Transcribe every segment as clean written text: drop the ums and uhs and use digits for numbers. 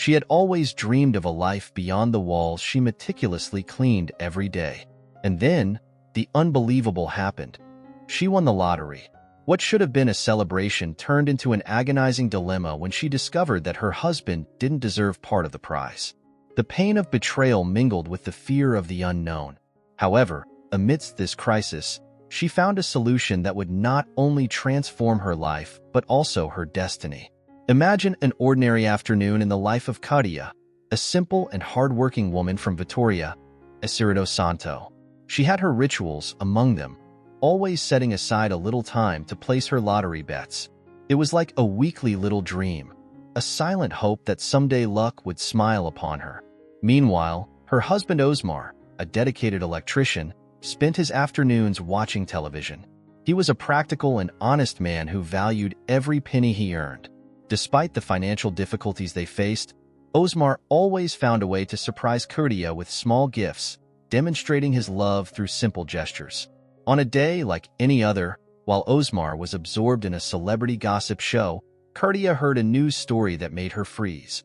She had always dreamed of a life beyond the walls she meticulously cleaned every day. And then, the unbelievable happened. She won the lottery. What should have been a celebration turned into an agonizing dilemma when she discovered that her husband didn't deserve part of the prize. The pain of betrayal mingled with the fear of the unknown. However, amidst this crisis, she found a solution that would not only transform her life, but also her destiny. Imagine an ordinary afternoon in the life of Katia, a simple and hardworking woman from Vitoria, Espirito Santo. She had her rituals, among them, always setting aside a little time to place her lottery bets. It was like a weekly little dream, a silent hope that someday luck would smile upon her. Meanwhile, her husband Osmar, a dedicated electrician, spent his afternoons watching television. He was a practical and honest man who valued every penny he earned. Despite the financial difficulties they faced, Osmar always found a way to surprise Katia with small gifts, demonstrating his love through simple gestures. On a day like any other, while Osmar was absorbed in a celebrity gossip show, Katia heard a news story that made her freeze.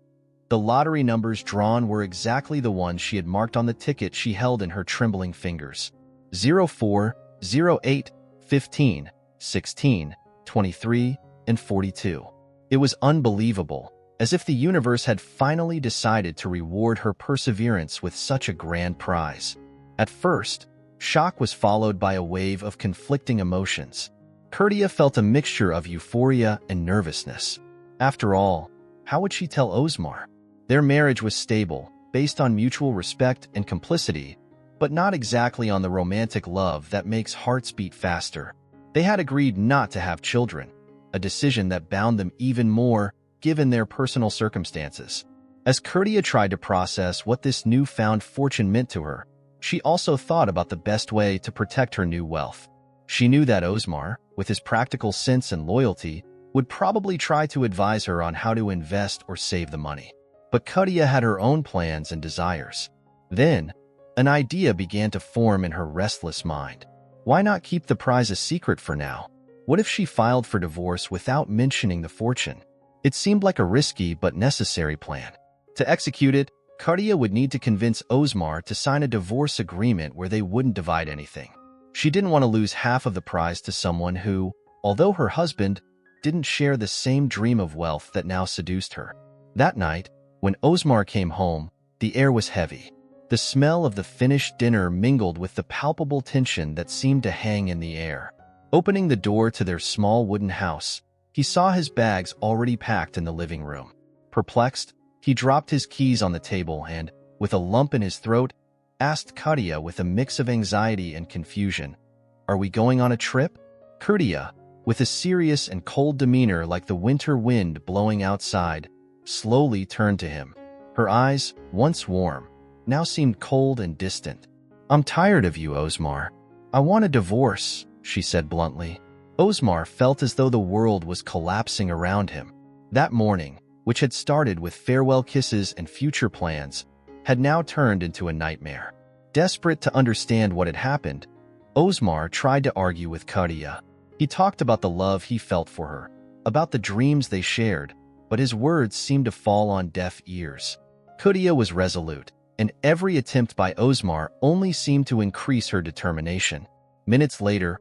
The lottery numbers drawn were exactly the ones she had marked on the ticket she held in her trembling fingers. 04, 08, 15, 16, 23, and 42. It was unbelievable, as if the universe had finally decided to reward her perseverance with such a grand prize. At first, shock was followed by a wave of conflicting emotions. Katia felt a mixture of euphoria and nervousness. After all, how would she tell Osmar? Their marriage was stable, based on mutual respect and complicity, but not exactly on the romantic love that makes hearts beat faster. They had agreed not to have children, a decision that bound them even more given their personal circumstances. As Katia tried to process what this newfound fortune meant to her, she also thought about the best way to protect her new wealth. She knew that Osmar, with his practical sense and loyalty, would probably try to advise her on how to invest or save the money. But Katia had her own plans and desires. Then, an idea began to form in her restless mind. Why not keep the prize a secret for now? What if she filed for divorce without mentioning the fortune? It seemed like a risky but necessary plan. To execute it, Katia would need to convince Osmar to sign a divorce agreement where they wouldn't divide anything. She didn't want to lose half of the prize to someone who, although her husband, didn't share the same dream of wealth that now seduced her. That night, when Osmar came home, the air was heavy. The smell of the finished dinner mingled with the palpable tension that seemed to hang in the air. Opening the door to their small wooden house, he saw his bags already packed in the living room. Perplexed, he dropped his keys on the table and, with a lump in his throat, asked Katia with a mix of anxiety and confusion, "Are we going on a trip?" Katia, with a serious and cold demeanor like the winter wind blowing outside, slowly turned to him. Her eyes, once warm, now seemed cold and distant. "I'm tired of you, Osmar. I want a divorce," she said bluntly. Osmar felt as though the world was collapsing around him. That morning, which had started with farewell kisses and future plans, had now turned into a nightmare. Desperate to understand what had happened, Osmar tried to argue with Katia. He talked about the love he felt for her, about the dreams they shared, but his words seemed to fall on deaf ears. Katia was resolute, and every attempt by Osmar only seemed to increase her determination. Minutes later,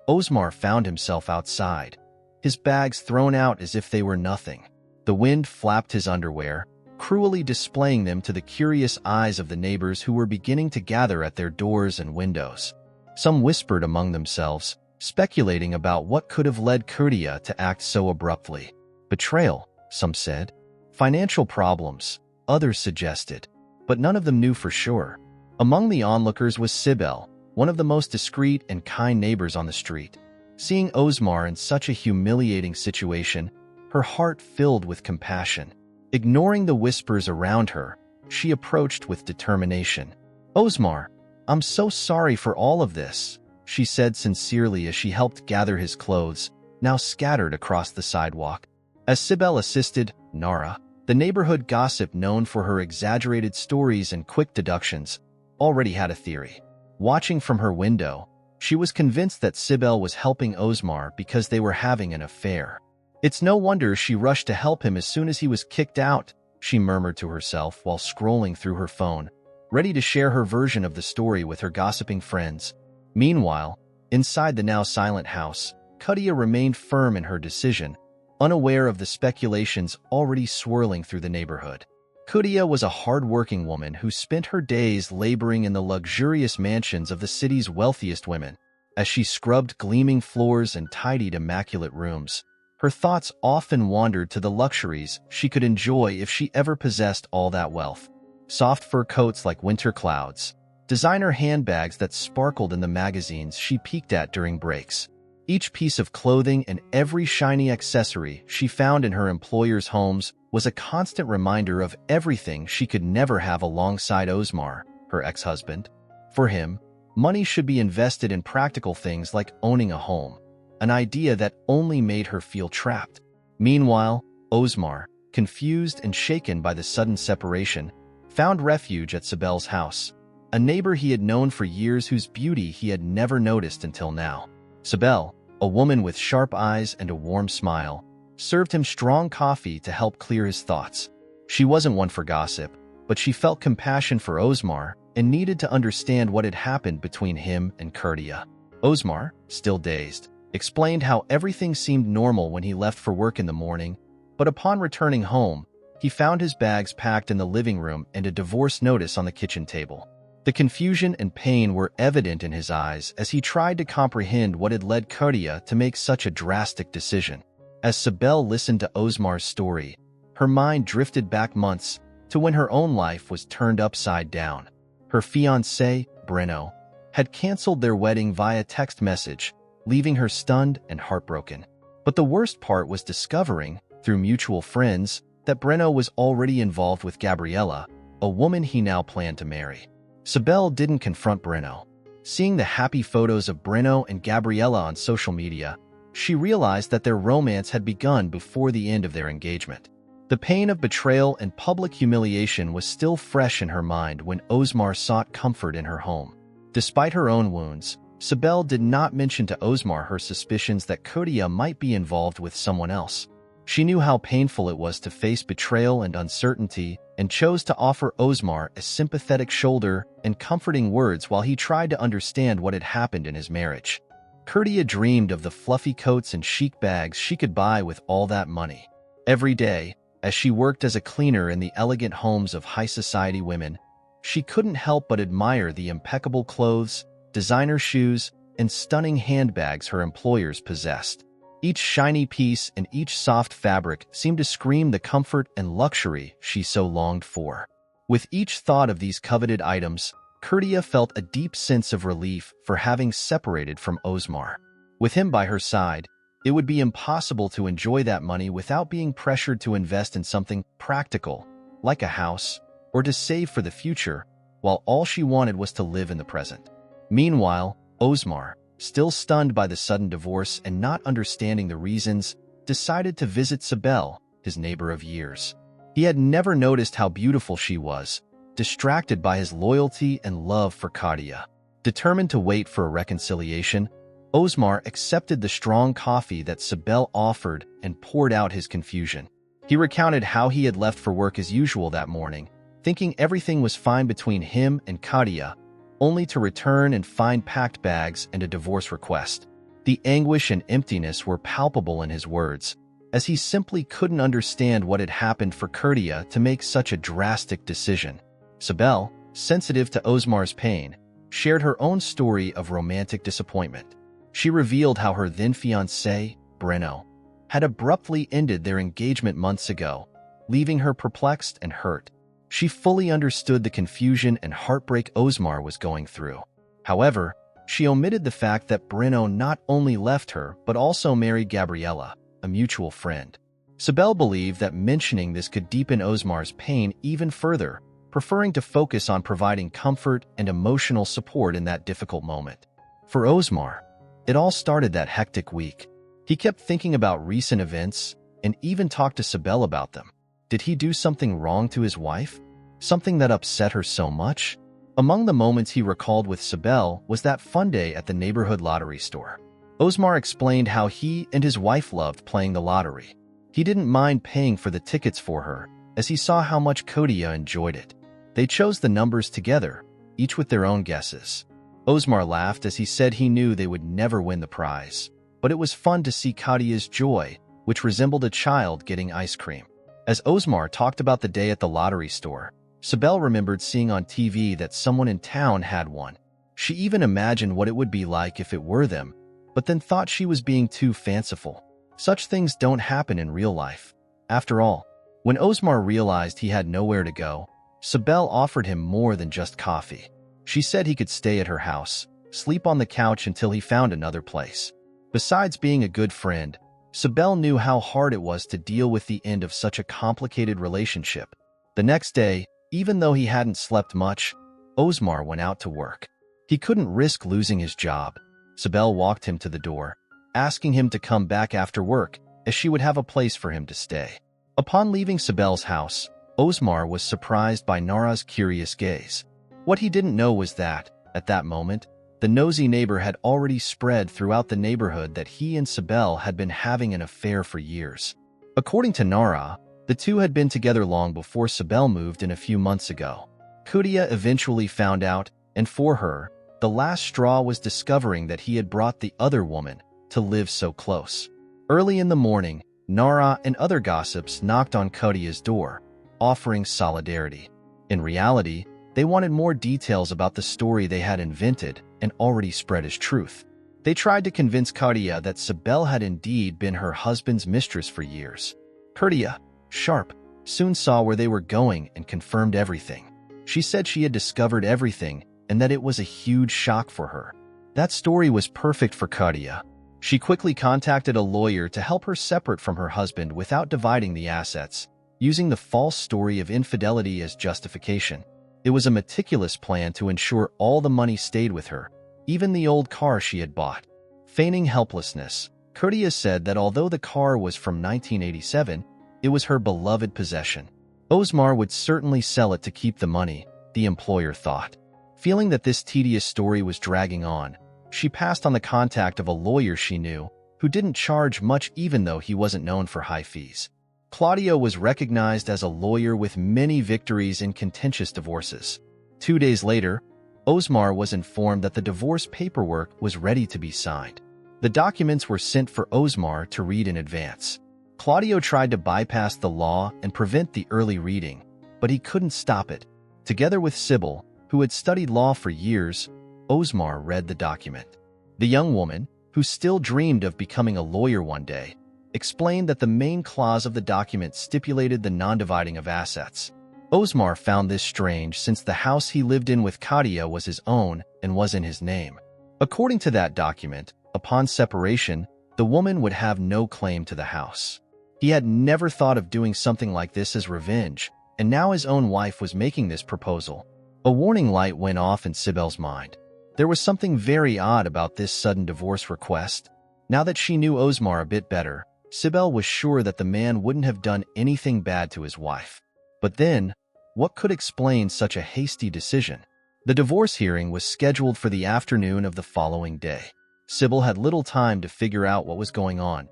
Osmar found himself outside, his bags thrown out as if they were nothing. The wind flapped his underwear, cruelly displaying them to the curious eyes of the neighbors who were beginning to gather at their doors and windows. Some whispered among themselves, speculating about what could have led Katia to act so abruptly. Betrayal, some said. Financial problems, others suggested. But none of them knew for sure. Among the onlookers was Sibel, one of the most discreet and kind neighbors on the street. Seeing Osmar in such a humiliating situation, her heart filled with compassion. Ignoring the whispers around her, she approached with determination. "Osmar, I'm so sorry for all of this," she said sincerely as she helped gather his clothes, now scattered across the sidewalk. As Sibel assisted, Nara, the neighborhood gossip known for her exaggerated stories and quick deductions, already had a theory. Watching from her window, she was convinced that Sibel was helping Osmar because they were having an affair. It's no wonder she rushed to help him as soon as he was kicked out, she murmured to herself while scrolling through her phone, ready to share her version of the story with her gossiping friends. Meanwhile, inside the now silent house, Cutia remained firm in her decision, unaware of the speculations already swirling through the neighborhood. Cutia was a hard-working woman who spent her days laboring in the luxurious mansions of the city's wealthiest women. As she scrubbed gleaming floors and tidied immaculate rooms, her thoughts often wandered to the luxuries she could enjoy if she ever possessed all that wealth. Soft fur coats like winter clouds, designer handbags that sparkled in the magazines she peeked at during breaks. Each piece of clothing and every shiny accessory she found in her employers' homes was a constant reminder of everything she could never have alongside Osmar, her ex-husband. For him, money should be invested in practical things like owning a home, an idea that only made her feel trapped. Meanwhile, Osmar, confused and shaken by the sudden separation, found refuge at Sibel's house, a neighbor he had known for years whose beauty he had never noticed until now. Sibel, a woman with sharp eyes and a warm smile, served him strong coffee to help clear his thoughts. She wasn't one for gossip, but she felt compassion for Osmar and needed to understand what had happened between him and Cutia. Osmar, still dazed, explained how everything seemed normal when he left for work in the morning, but upon returning home, he found his bags packed in the living room and a divorce notice on the kitchen table. The confusion and pain were evident in his eyes as he tried to comprehend what had led Cutia to make such a drastic decision. As Sibel listened to Osmar's story, her mind drifted back months to when her own life was turned upside down. Her fiancé, Breno, had canceled their wedding via text message, leaving her stunned and heartbroken. But the worst part was discovering, through mutual friends, that Breno was already involved with Gabriella, a woman he now planned to marry. Sibel didn't confront Breno. Seeing the happy photos of Breno and Gabriella on social media, she realized that their romance had begun before the end of their engagement. The pain of betrayal and public humiliation was still fresh in her mind when Osmar sought comfort in her home. Despite her own wounds, Sibel did not mention to Osmar her suspicions that Cutia might be involved with someone else. She knew how painful it was to face betrayal and uncertainty, and chose to offer Osmar a sympathetic shoulder and comforting words while he tried to understand what had happened in his marriage. Cutia dreamed of the fluffy coats and chic bags she could buy with all that money. Every day, as she worked as a cleaner in the elegant homes of high society women, she couldn't help but admire the impeccable clothes, designer shoes, and stunning handbags her employers possessed. Each shiny piece and each soft fabric seemed to scream the comfort and luxury she so longed for. With each thought of these coveted items, Cutia felt a deep sense of relief for having separated from Osmar. With him by her side, it would be impossible to enjoy that money without being pressured to invest in something practical, like a house, or to save for the future, while all she wanted was to live in the present. Meanwhile, Osmar, still stunned by the sudden divorce and not understanding the reasons, decided to visit Sibel, his neighbor of years. He had never noticed how beautiful she was, distracted by his loyalty and love for Cutia. Determined to wait for a reconciliation, Osmar accepted the strong coffee that Sibel offered and poured out his confusion. He recounted how he had left for work as usual that morning, thinking everything was fine between him and Cutia, only to return and find packed bags and a divorce request. The anguish and emptiness were palpable in his words, as he simply couldn't understand what had happened for Cutia to make such a drastic decision. Sibel, sensitive to Osmar's pain, shared her own story of romantic disappointment. She revealed how her then-fiancé, Breno, had abruptly ended their engagement months ago, leaving her perplexed and hurt. She fully understood the confusion and heartbreak Osmar was going through. However, she omitted the fact that Breno not only left her but also married Gabriella, a mutual friend. Sibel believed that mentioning this could deepen Osmar's pain even further, preferring to focus on providing comfort and emotional support in that difficult moment. For Osmar, it all started that hectic week. He kept thinking about recent events and even talked to Sibel about them. Did he do something wrong to his wife? Something that upset her so much? Among the moments he recalled with Sibel was that fun day at the neighborhood lottery store. Osmar explained how he and his wife loved playing the lottery. He didn't mind paying for the tickets for her, as he saw how much Kodia enjoyed it. They chose the numbers together, each with their own guesses. Osmar laughed as he said he knew they would never win the prize, but it was fun to see Kadia's joy, which resembled a child getting ice cream. As Osmar talked about the day at the lottery store, Sibel remembered seeing on TV that someone in town had won. She even imagined what it would be like if it were them, but then thought she was being too fanciful. Such things don't happen in real life. After all, when Osmar realized he had nowhere to go, Sibel offered him more than just coffee. She said he could stay at her house, sleep on the couch until he found another place. Besides being a good friend, Sibel knew how hard it was to deal with the end of such a complicated relationship. The next day, even though he hadn't slept much, Osmar went out to work. He couldn't risk losing his job. Sibel walked him to the door, asking him to come back after work, as she would have a place for him to stay. Upon leaving Sibel's house, Osmar was surprised by Nara's curious gaze. What he didn't know was that, at that moment, the nosy neighbor had already spread throughout the neighborhood that he and Sibel had been having an affair for years. According to Nara, the two had been together long before Sibel moved in a few months ago. Kudia eventually found out, and for her, the last straw was discovering that he had brought the other woman to live so close. Early in the morning, Nara and other gossips knocked on Kudia's door, offering solidarity. In reality, they wanted more details about the story they had invented and already spread as truth. They tried to convince Kudia that Sibel had indeed been her husband's mistress for years. Kudia, sharp, soon saw where they were going and confirmed everything. She said she had discovered everything and that it was a huge shock for her. That story was perfect for Kudia. She quickly contacted a lawyer to help her separate from her husband without dividing the assets, using the false story of infidelity as justification. It was a meticulous plan to ensure all the money stayed with her, even the old car she had bought. Feigning helplessness, Kudia said that although the car was from 1987, it was her beloved possession. Osmar would certainly sell it to keep the money, the employer thought. Feeling that this tedious story was dragging on, she passed on the contact of a lawyer she knew, who didn't charge much even though he wasn't known for high fees. Claudio was recognized as a lawyer with many victories in contentious divorces. 2 days later, Osmar was informed that the divorce paperwork was ready to be signed. The documents were sent for Osmar to read in advance. Claudio tried to bypass the law and prevent the early reading, but he couldn't stop it. Together with Sybil, who had studied law for years, Osmar read the document. The young woman, who still dreamed of becoming a lawyer one day, explained that the main clause of the document stipulated the non-dividing of assets. Osmar found this strange since the house he lived in with Kadia was his own and was in his name. According to that document, upon separation, the woman would have no claim to the house. He had never thought of doing something like this as revenge, and now his own wife was making this proposal. A warning light went off in Sibel's mind. There was something very odd about this sudden divorce request. Now that she knew Osmar a bit better, Sibel was sure that the man wouldn't have done anything bad to his wife. But then, what could explain such a hasty decision? The divorce hearing was scheduled for the afternoon of the following day. Sybil had little time to figure out what was going on,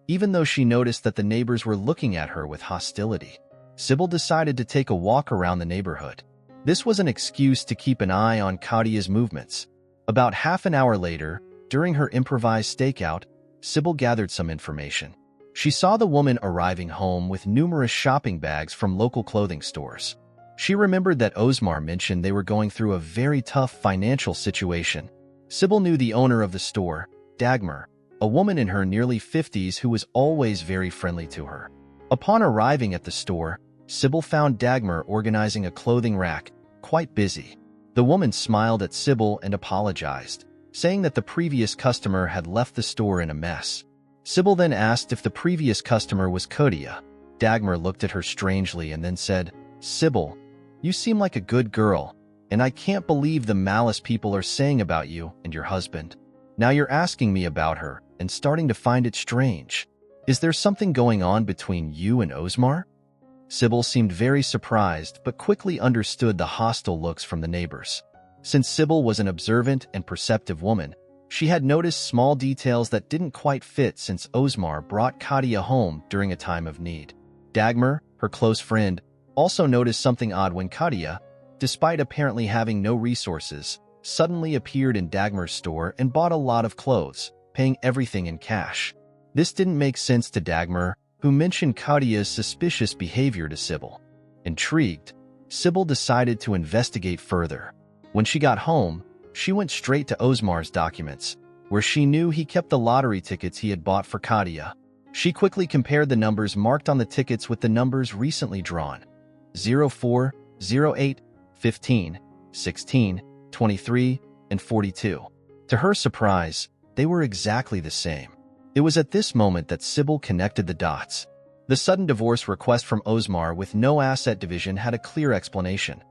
even though she noticed that the neighbors were looking at her with hostility. Sybil decided to take a walk around the neighborhood. This was an excuse to keep an eye on Kadia's movements. About half an hour later, during her improvised stakeout, Sybil gathered some information. She saw the woman arriving home with numerous shopping bags from local clothing stores. She remembered that Osmar mentioned they were going through a very tough financial situation. Sybil knew the owner of the store, Dagmar, a woman in her nearly 50s who was always very friendly to her. Upon arriving at the store, Sybil found Dagmar organizing a clothing rack, quite busy. The woman smiled at Sybil and apologized, saying that the previous customer had left the store in a mess. Sybil then asked if the previous customer was Kodia. Dagmar looked at her strangely and then said, "Sybil, you seem like a good girl, and I can't believe the malice people are saying about you and your husband. Now you're asking me about her and starting to find it strange. Is there something going on between you and Osmar?" Sybil seemed very surprised but quickly understood the hostile looks from the neighbors. Since Sybil was an observant and perceptive woman, she had noticed small details that didn't quite fit since Osmar brought Kadia home during a time of need. Dagmar, her close friend, also noticed something odd when Katia, despite apparently having no resources, suddenly appeared in Dagmar's store and bought a lot of clothes, paying everything in cash. This didn't make sense to Dagmar, who mentioned Katia's suspicious behavior to Sybil. Intrigued, Sybil decided to investigate further. When she got home, she went straight to Osmar's documents, where she knew he kept the lottery tickets he had bought for Katia. She quickly compared the numbers marked on the tickets with the numbers recently drawn: 04, 08, 15, 16, 23, and 42. To her surprise, they were exactly the same. It was at this moment that Sybil connected the dots. The sudden divorce request from Osmar with no asset division had a clear explanation.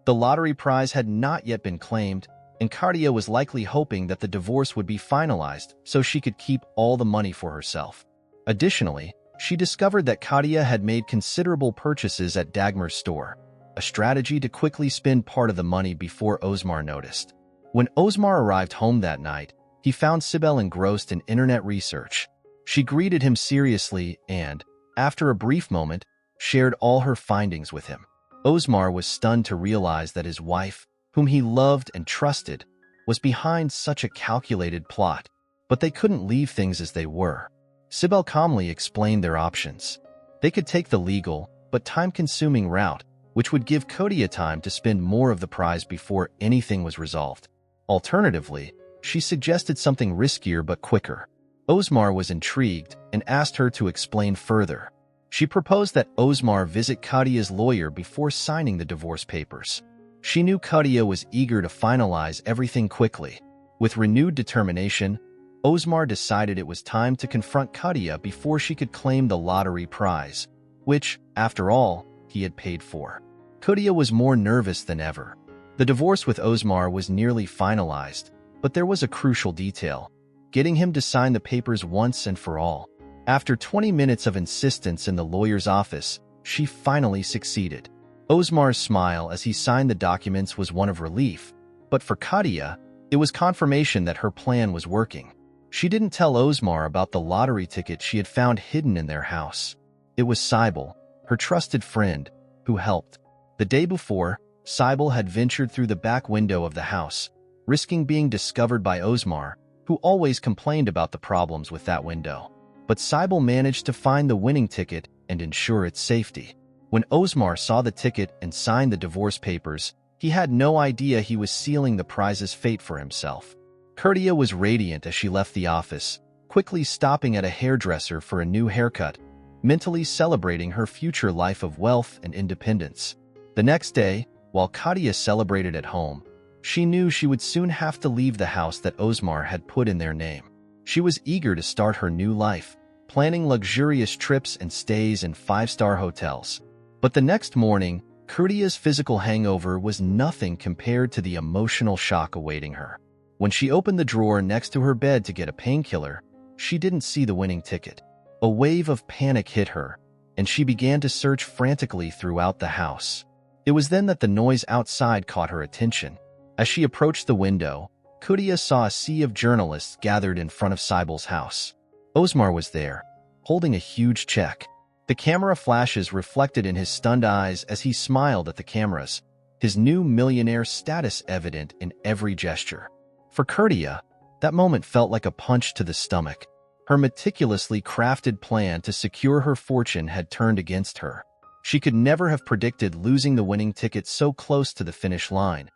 The lottery prize had not yet been claimed, and Katia was likely hoping that the divorce would be finalized so she could keep all the money for herself. Additionally, she discovered that Katia had made considerable purchases at Dagmar's store, a strategy to quickly spend part of the money before Osmar noticed. When Osmar arrived home that night, he found Sybil engrossed in internet research. She greeted him seriously and, after a brief moment, shared all her findings with him. Osmar was stunned to realize that his wife, whom he loved and trusted, was behind such a calculated plot, but they couldn't leave things as they were. Sybil calmly explained their options. They could take the legal, but time-consuming route, which would give Katia time to spend more of the prize before anything was resolved. Alternatively, she suggested something riskier but quicker. Osmar was intrigued and asked her to explain further. She proposed that Osmar visit Katia's lawyer before signing the divorce papers. She knew Katia was eager to finalize everything quickly. With renewed determination, Osmar decided it was time to confront Katia before she could claim the lottery prize, which, after all, he had paid for. Katia was more nervous than ever. The divorce with Osmar was nearly finalized, but there was a crucial detail: getting him to sign the papers once and for all. After 20 minutes of insistence in the lawyer's office, she finally succeeded. Osmar's smile as he signed the documents was one of relief, but for Katia, it was confirmation that her plan was working. She didn't tell Osmar about the lottery ticket she had found hidden in their house. It was Sybil, her trusted friend, who helped. The day before, Sybil had ventured through the back window of the house, risking being discovered by Osmar, who always complained about the problems with that window. But Sybil managed to find the winning ticket and ensure its safety. When Osmar saw the ticket and signed the divorce papers, he had no idea he was sealing the prize's fate for himself. Katia was radiant as she left the office, quickly stopping at a hairdresser for a new haircut, mentally celebrating her future life of wealth and independence. The next day, while Katia celebrated at home, she knew she would soon have to leave the house that Osmar had put in their name. She was eager to start her new life, planning luxurious trips and stays in five-star hotels. But the next morning, Katia's physical hangover was nothing compared to the emotional shock awaiting her. When she opened the drawer next to her bed to get a painkiller, she didn't see the winning ticket. A wave of panic hit her, and she began to search frantically throughout the house. It was then that the noise outside caught her attention. As she approached the window, Katia saw a sea of journalists gathered in front of Sybil's house. Osmar was there, holding a huge check. The camera flashes reflected in his stunned eyes as he smiled at the cameras, his new millionaire status evident in every gesture. For Katia, that moment felt like a punch to the stomach. Her meticulously crafted plan to secure her fortune had turned against her. She could never have predicted losing the winning ticket so close to the finish line,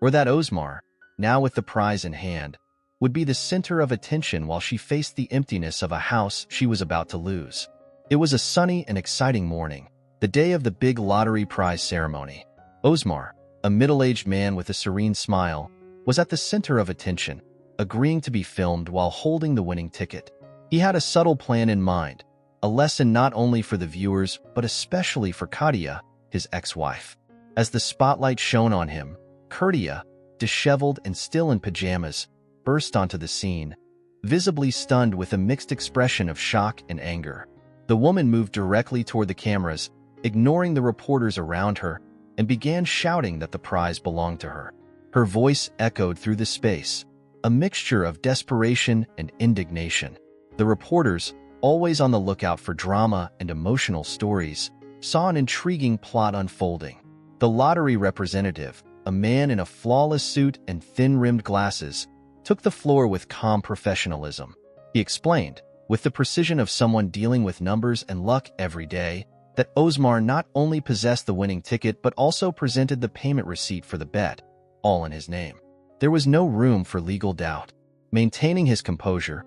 or that Osmar, now with the prize in hand, would be the center of attention while she faced the emptiness of a house she was about to lose. It was a sunny and exciting morning, the day of the big lottery prize ceremony. Osmar, a middle-aged man with a serene smile, was at the center of attention, agreeing to be filmed while holding the winning ticket. He had a subtle plan in mind, a lesson not only for the viewers but especially for Katia, his ex-wife. As the spotlight shone on him, Katia, disheveled and still in pajamas, burst onto the scene, visibly stunned with a mixed expression of shock and anger. The woman moved directly toward the cameras, ignoring the reporters around her, and began shouting that the prize belonged to her. Her voice echoed through the space, a mixture of desperation and indignation. The reporters, always on the lookout for drama and emotional stories, saw an intriguing plot unfolding. The lottery representative, a man in a flawless suit and thin-rimmed glasses, took the floor with calm professionalism. He explained, with the precision of someone dealing with numbers and luck every day, that Osmar not only possessed the winning ticket but also presented the payment receipt for the bet, all in his name. There was no room for legal doubt. Maintaining his composure,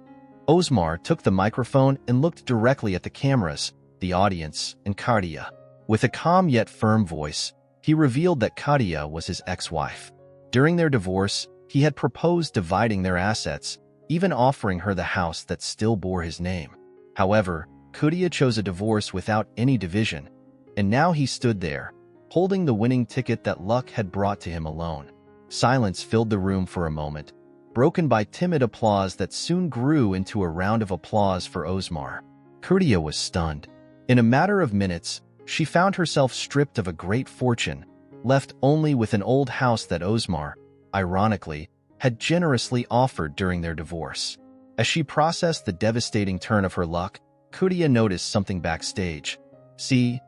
Osmar took the microphone and looked directly at the cameras, the audience, and Katia. With a calm yet firm voice, he revealed that Katia was his ex-wife. During their divorce, he had proposed dividing their assets, even offering her the house that still bore his name. However, Katia chose a divorce without any division, and now he stood there, holding the winning ticket that luck had brought to him alone. Silence filled the room for a moment, broken by timid applause that soon grew into a round of applause for Osmar. Katia was stunned. In a matter of minutes, she found herself stripped of a great fortune, left only with an old house that Osmar, ironically, had generously offered during their divorce. As she processed the devastating turn of her luck, Katia noticed something backstage. See,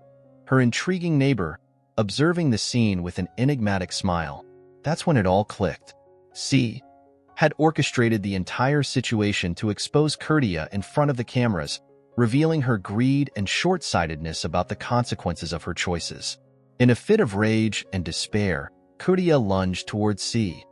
her intriguing neighbor, observing the scene with an enigmatic smile. That's when it all clicked. C had orchestrated the entire situation to expose Katia in front of the cameras, revealing her greed and short-sightedness about the consequences of her choices. In a fit of rage and despair, Katia lunged towards C,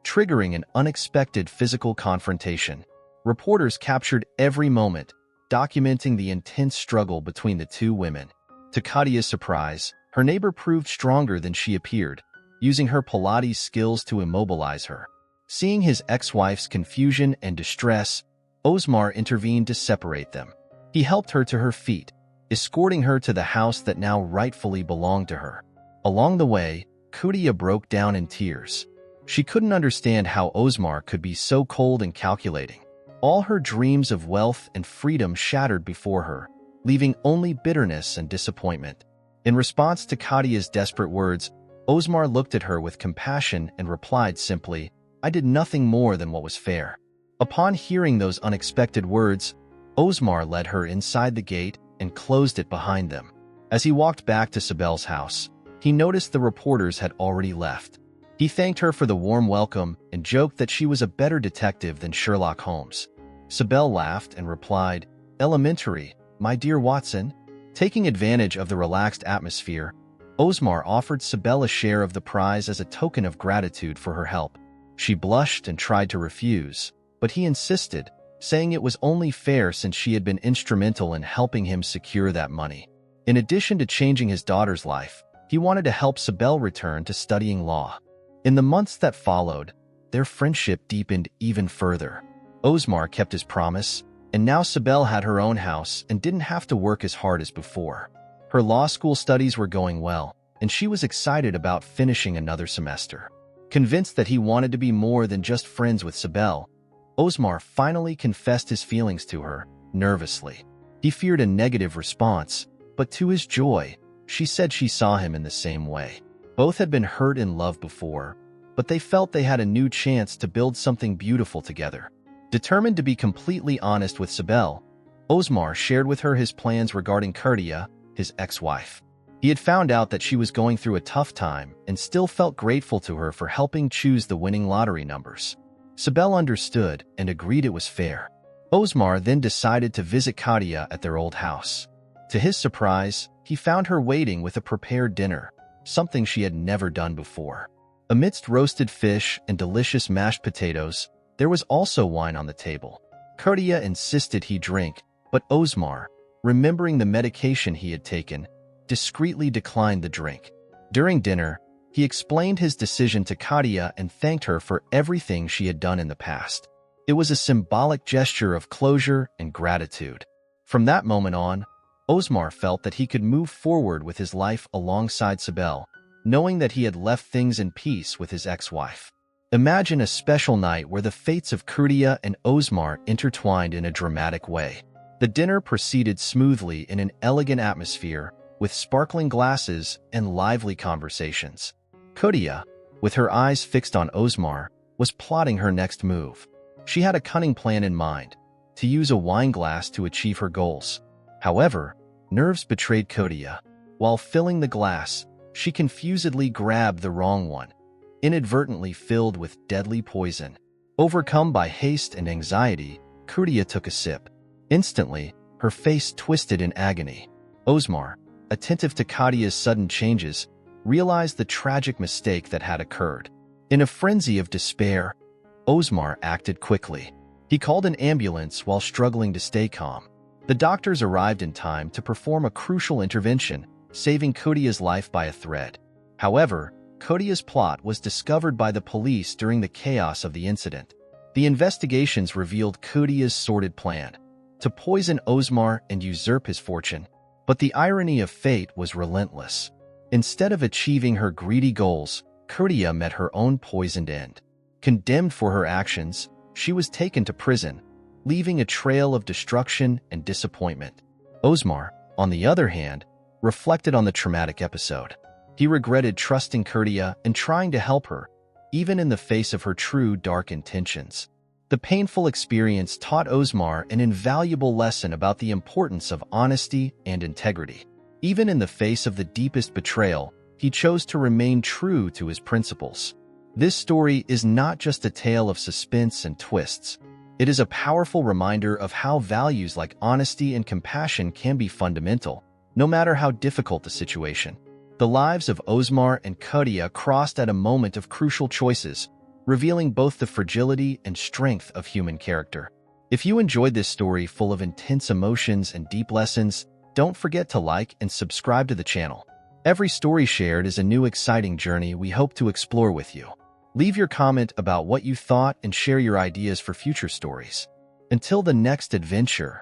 triggering an unexpected physical confrontation. Reporters captured every moment, documenting the intense struggle between the two women. To Katia's surprise, her neighbor proved stronger than she appeared, using her Pilates skills to immobilize her. Seeing his ex-wife's confusion and distress, Osmar intervened to separate them. He helped her to her feet, escorting her to the house that now rightfully belonged to her. Along the way, Katia broke down in tears. She couldn't understand how Osmar could be so cold and calculating. All her dreams of wealth and freedom shattered before her, leaving only bitterness and disappointment. In response to Katia's desperate words, Osmar looked at her with compassion and replied simply, "I did nothing more than what was fair." Upon hearing those unexpected words, Osmar led her inside the gate and closed it behind them. As he walked back to Sibel's house, he noticed the reporters had already left. He thanked her for the warm welcome and joked that she was a better detective than Sherlock Holmes. Sibel laughed and replied, "Elementary, my dear Watson." Taking advantage of the relaxed atmosphere, Osmar offered Sibel a share of the prize as a token of gratitude for her help. She blushed and tried to refuse, but he insisted, saying it was only fair since she had been instrumental in helping him secure that money. In addition to changing his daughter's life, he wanted to help Sibel return to studying law. In the months that followed, their friendship deepened even further. Osmar kept his promise, and now Sibel had her own house and didn't have to work as hard as before. Her law school studies were going well, and she was excited about finishing another semester. Convinced that he wanted to be more than just friends with Sibel, Osmar finally confessed his feelings to her, nervously. He feared a negative response, but to his joy, she said she saw him in the same way. Both had been hurt in love before, but they felt they had a new chance to build something beautiful together. Determined to be completely honest with Sibel, Osmar shared with her his plans regarding Katia, his ex-wife. He had found out that she was going through a tough time and still felt grateful to her for helping choose the winning lottery numbers. Sibel understood and agreed it was fair. Osmar then decided to visit Katia at their old house. To his surprise, he found her waiting with a prepared dinner, something she had never done before. Amidst roasted fish and delicious mashed potatoes, there was also wine on the table. Katia insisted he drink, but Osmar, remembering the medication he had taken, discreetly declined the drink. During dinner, he explained his decision to Katia and thanked her for everything she had done in the past. It was a symbolic gesture of closure and gratitude. From that moment on, Osmar felt that he could move forward with his life alongside Sibel, knowing that he had left things in peace with his ex-wife. Imagine a special night where the fates of Katia and Osmar intertwined in a dramatic way. The dinner proceeded smoothly in an elegant atmosphere, with sparkling glasses and lively conversations. Katia, with her eyes fixed on Osmar, was plotting her next move. She had a cunning plan in mind, to use a wine glass to achieve her goals. However, nerves betrayed Katia. While filling the glass, she confusedly grabbed the wrong one, inadvertently filled with deadly poison. Overcome by haste and anxiety, Kuria took a sip. Instantly, her face twisted in agony. Osmar, attentive to Kadia's sudden changes, realized the tragic mistake that had occurred. In a frenzy of despair, Osmar acted quickly. He called an ambulance while struggling to stay calm. The doctors arrived in time to perform a crucial intervention, saving Kodia's life by a thread. However, Kodia's plot was discovered by the police during the chaos of the incident. The investigations revealed Kodia's sordid plan to poison Osmar and usurp his fortune. But the irony of fate was relentless. Instead of achieving her greedy goals, Kodia met her own poisoned end. Condemned for her actions, she was taken to prison, leaving a trail of destruction and disappointment. Osmar, on the other hand, reflected on the traumatic episode. He regretted trusting Kodia and trying to help her, even in the face of her true dark intentions. The painful experience taught Osmar an invaluable lesson about the importance of honesty and integrity. Even in the face of the deepest betrayal, he chose to remain true to his principles. This story is not just a tale of suspense and twists. It is a powerful reminder of how values like honesty and compassion can be fundamental, no matter how difficult the situation. The lives of Osmar and Kodia crossed at a moment of crucial choices, revealing both the fragility and strength of human character. If you enjoyed this story full of intense emotions and deep lessons, don't forget to like and subscribe to the channel. Every story shared is a new exciting journey we hope to explore with you. Leave your comment about what you thought and share your ideas for future stories. Until the next adventure,